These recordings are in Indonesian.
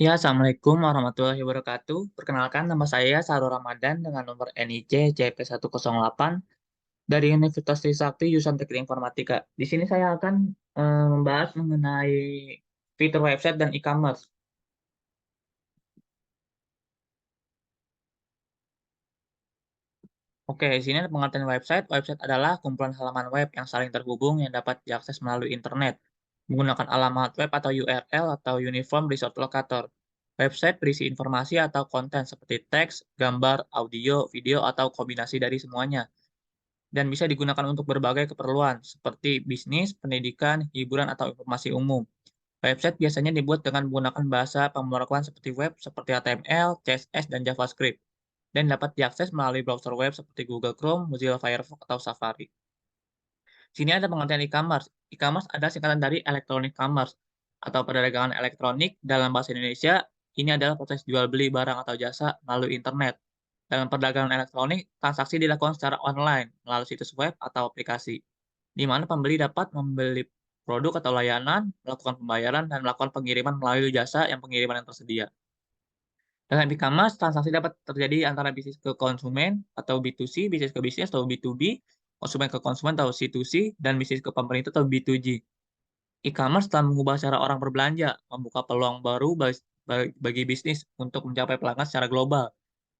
Ya, Assalamualaikum warahmatullahi wabarakatuh. Perkenalkan, nama saya Sahrul Ramadan dengan nomor NIC JP108 dari Universitas Trisakti jurusan Teknik Informatika. Di sini saya akan membahas mengenai fitur website dan e-commerce. Oke, di sini ada pengertian website. Website adalah kumpulan halaman web yang saling terhubung yang dapat diakses melalui internet, menggunakan alamat web atau URL atau Uniform Resource Locator. Website berisi informasi atau konten seperti teks, gambar, audio, video, atau kombinasi dari semuanya, dan bisa digunakan untuk berbagai keperluan, seperti bisnis, pendidikan, hiburan, atau informasi umum. Website biasanya dibuat dengan menggunakan bahasa pemrograman seperti web, seperti HTML, CSS, dan JavaScript, dan dapat diakses melalui browser web seperti Google Chrome, Mozilla Firefox, atau Safari. Sini ada pengertian e-commerce. E-commerce adalah singkatan dari electronic commerce, atau perdagangan elektronik. Dalam bahasa Indonesia, ini adalah proses jual beli barang atau jasa melalui internet. Dalam perdagangan elektronik, transaksi dilakukan secara online melalui situs web atau aplikasi, di mana pembeli dapat membeli produk atau layanan, melakukan pembayaran, dan melakukan pengiriman melalui jasa yang pengiriman yang tersedia. Dalam e-commerce, transaksi dapat terjadi antara bisnis ke konsumen atau B2C, bisnis ke bisnis atau B2B, konsumen ke konsumen atau C2C, dan bisnis ke pemerintah atau B2G. E-commerce telah mengubah cara orang berbelanja, membuka peluang baru bagi bisnis untuk mencapai pelanggan secara global,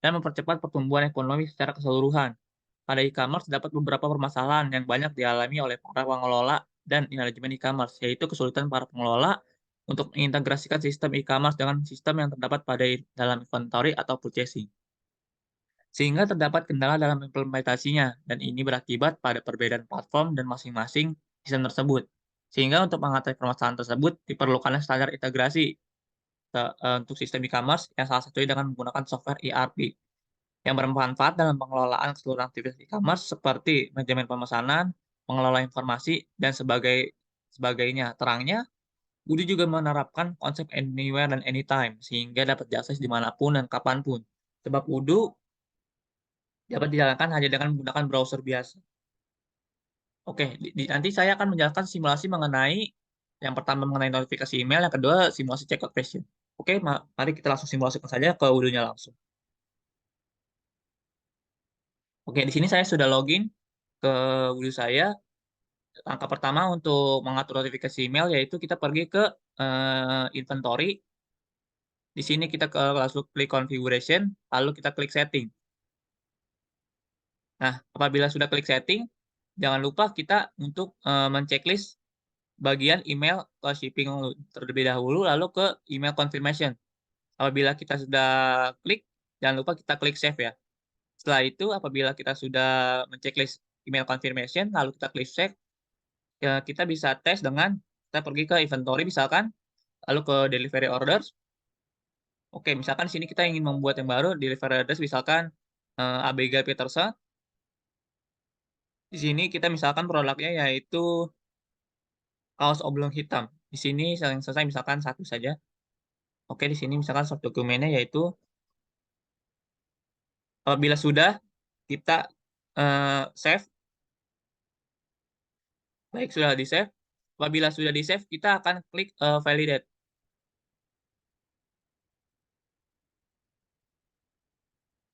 dan mempercepat pertumbuhan ekonomi secara keseluruhan. Pada e-commerce, dapat beberapa permasalahan yang banyak dialami oleh para pengelola dan manajemen e-commerce, yaitu kesulitan para pengelola untuk mengintegrasikan sistem e-commerce dengan sistem yang terdapat pada dalam inventory atau purchasing, sehingga terdapat kendala dalam implementasinya, dan ini berakibat pada perbedaan platform dan masing-masing sistem tersebut. Sehingga untuk mengatasi permasalahan tersebut, diperlukan standar integrasi untuk sistem e-commerce yang salah satunya dengan menggunakan software ERP yang bermanfaat dalam pengelolaan keseluruhan aktivitas e-commerce seperti manajemen pemesanan, pengelola informasi, dan sebagainya. Terangnya, Budi juga menerapkan konsep anywhere dan anytime, sehingga dapat diakses dimanapun dan kapanpun. Sebab Udu dapat dijalankan hanya dengan menggunakan browser biasa. Oke, nanti saya akan menjelaskan simulasi mengenai yang pertama mengenai notifikasi email, yang kedua simulasi checkout question. Oke, mari kita langsung simulasikan saja ke Udunya langsung. Oke, di sini saya sudah login ke Udu saya. Langkah pertama untuk mengatur notifikasi email yaitu kita pergi ke inventory. Di sini kita langsung klik configuration, lalu kita klik setting. Nah, apabila sudah klik setting, jangan lupa kita untuk menceklis bagian email ke shipping terlebih dahulu, lalu ke email confirmation. Apabila kita sudah klik, jangan lupa kita klik save ya. Setelah itu, apabila kita sudah menceklis email confirmation, lalu kita klik save, ya, kita bisa tes dengan kita pergi ke inventory misalkan, lalu ke delivery orders. Oke, misalkan di sini kita ingin membuat yang baru, delivery orders misalkan Abigail Peterson. Di sini kita misalkan produknya yaitu kaos oblong hitam. Di sini yang selesai misalkan satu saja. Oke, di sini misalkan soft dokumennya yaitu apabila sudah kita save, baik sudah di-save. Apabila sudah di-save, kita akan klik validate.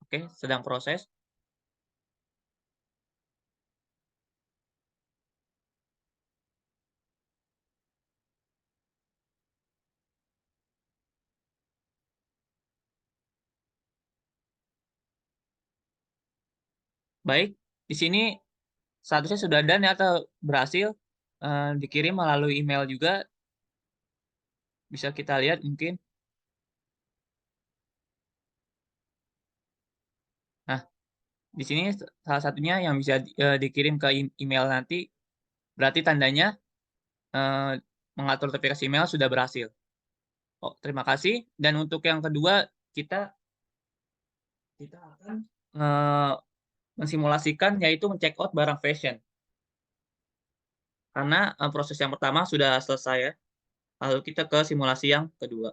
Oke, sedang proses. Baik, di sini statusnya sudah done ya atau berhasil dikirim melalui email juga, bisa kita lihat mungkin. Nah, di sini salah satunya yang bisa dikirim ke email nanti, berarti tandanya eee, mengatur notifikasi email sudah berhasil. Oh, terima kasih. Dan untuk yang kedua, kita kita akan eee, mensimulasikan yaitu men-check out barang fashion. Karena proses yang pertama sudah selesai ya, lalu kita ke simulasi yang kedua.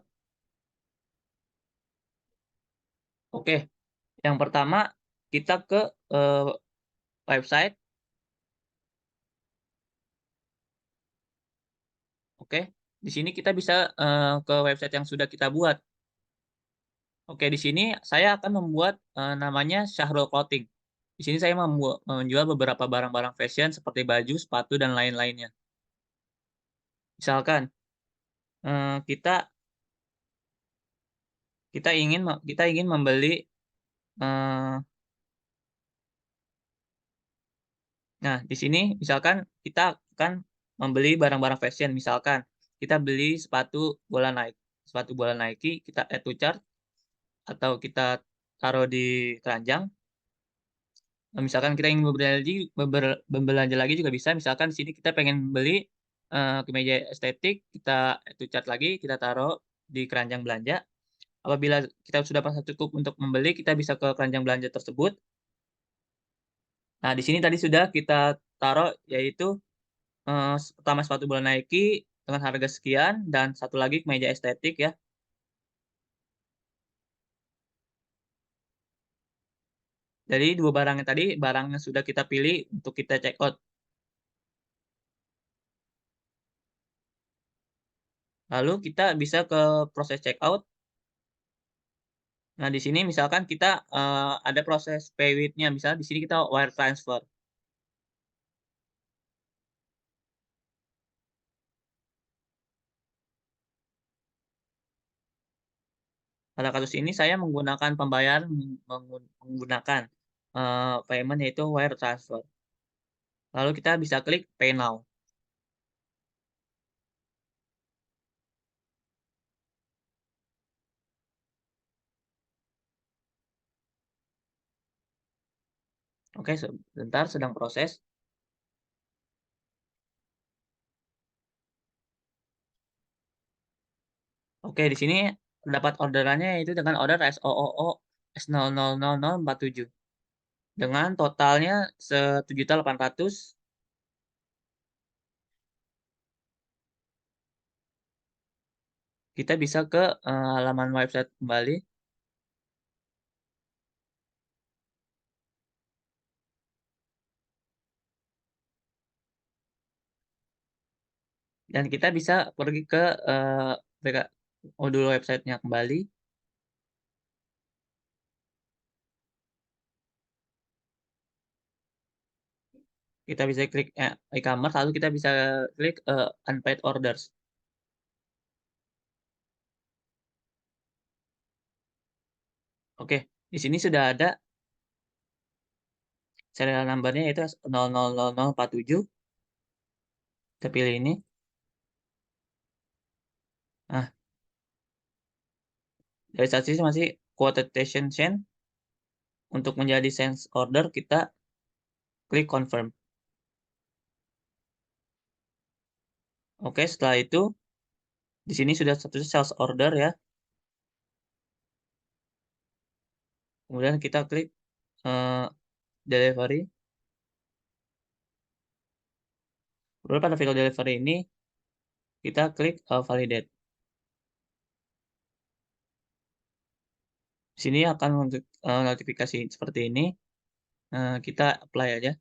Oke, yang pertama kita ke eee, website. Oke, di sini kita bisa ke website yang sudah kita buat. Oke, di sini saya akan membuat, namanya Syahrul Clothing. Di sini saya menjual beberapa barang-barang fashion seperti baju, sepatu, dan lain-lainnya. Misalkan, kita kita ingin membeli, eee, nah di sini misalkan kita akan membeli barang-barang fashion, misalkan kita beli sepatu bola Nike, kita add to cart atau kita taruh di keranjang. Misalkan kita ingin berbelanja lagi juga bisa, misalkan di sini kita pengen beli, kemeja estetik, kita add to cart lagi, kita taruh di keranjang belanja. Apabila kita sudah merasa cukup untuk membeli, kita bisa ke keranjang belanja tersebut. Nah, di sini tadi sudah kita taruh yaitu, pertama sepatu bola Nike dengan harga sekian dan satu lagi kemeja estetik ya. Jadi 2 barang yang tadi, barang yang sudah kita pilih untuk kita check out. Lalu kita bisa ke proses check out. Nah, di sini misalkan kita, ada proses pay with-nya, misalnya di sini kita wire transfer. Pada kasus ini saya menggunakan pembayaran menggunakan, payment yaitu wire transfer. Lalu kita bisa klik pay now. Oke, sebentar sedang proses. Oke, di sini terdapat orderannya yaitu dengan order SOOO S000047 dengan totalnya 1.800.000. Kita bisa ke, halaman website kembali dan kita bisa pergi ke, beka modul websitenya kembali. Kita bisa klik, e-commerce lalu kita bisa klik, unpaid orders. Oke, di sini sudah ada serial number-nya yaitu 000047. Kita pilih ini. Nah, dari saat ini masih quotation chain. Untuk menjadi sales order kita klik confirm. Oke, setelah itu di sini sudah statusnya sales order ya. Kemudian kita klik, eee, delivery. Kemudian pada fitur delivery ini kita klik, validate. Di sini akan notifikasi seperti ini, kita apply aja,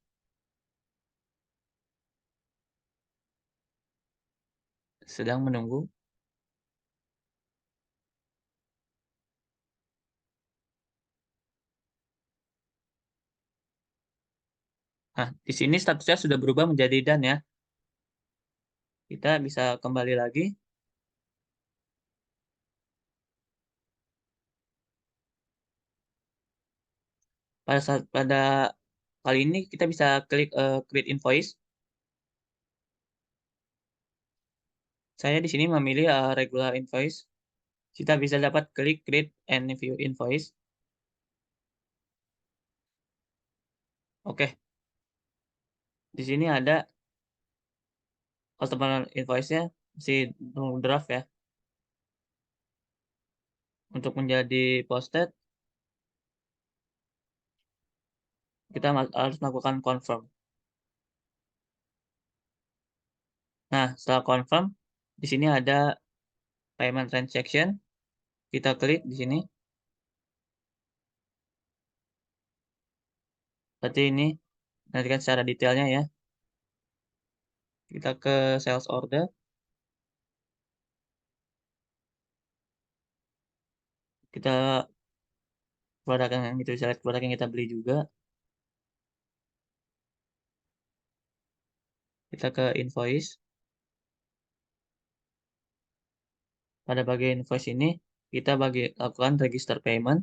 sedang menunggu. Nah, di sini statusnya sudah berubah menjadi done ya. Kita bisa kembali lagi. Pada kali ini kita bisa klik, create invoice. Saya di sini memilih, regular invoice. Kita bisa dapat klik create and view invoice. Oke, di sini ada customer invoice-nya masih nunggu draft ya. Untuk menjadi posted, kita harus melakukan confirm. Nah, setelah confirm, di sini ada payment transaction. Kita klik di sini. Berarti ini nantikan secara detailnya ya. Kita ke sales order. Kita produk yang itu select produk yang kita beli juga. Kita ke invoice. Pada bagian invoice ini, kita lakukan register payment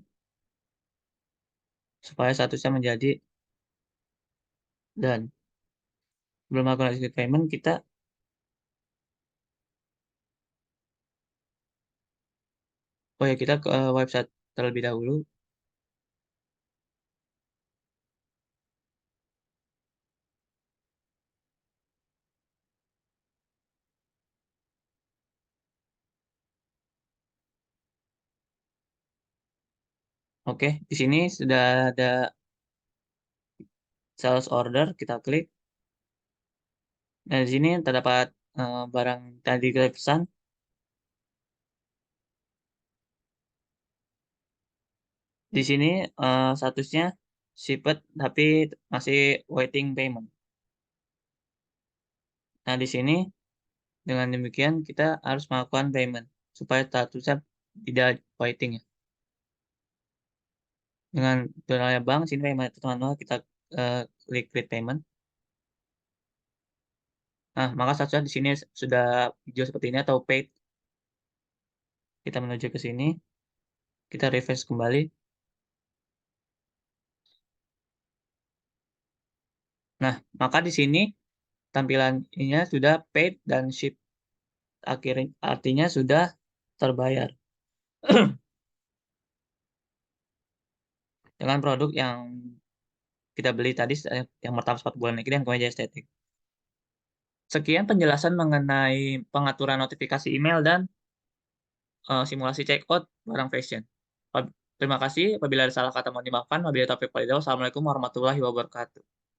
supaya statusnya menjadi dan sebelum melakukan register payment kita ke website terlebih dahulu. Oke, di sini sudah ada sales order, kita klik. Nah, di sini terdapat barang tadi kita pesan. Di sini statusnya shipped tapi masih waiting payment. Nah, di sini dengan demikian kita harus melakukan payment supaya statusnya tidak waiting ya. Dengan dolarnya bank, sini payment manual kita klik create payment. Nah, maka statusnya di sini sudah hijau seperti ini atau paid. Kita menuju ke sini, kita refresh kembali. Nah, maka di sini tampilannya sudah paid dan ship. Akhirnya artinya sudah terbayar dengan produk yang kita beli tadi yang pertama 4 bulan ini dan kemeja estetik. Sekian penjelasan mengenai pengaturan notifikasi email dan simulasi checkout barang fashion. Terima kasih apabila ada salah kata mohon dimaafkan. Wabillahi taufiq walhidayah. Wassalamualaikum warahmatullahi wabarakatuh.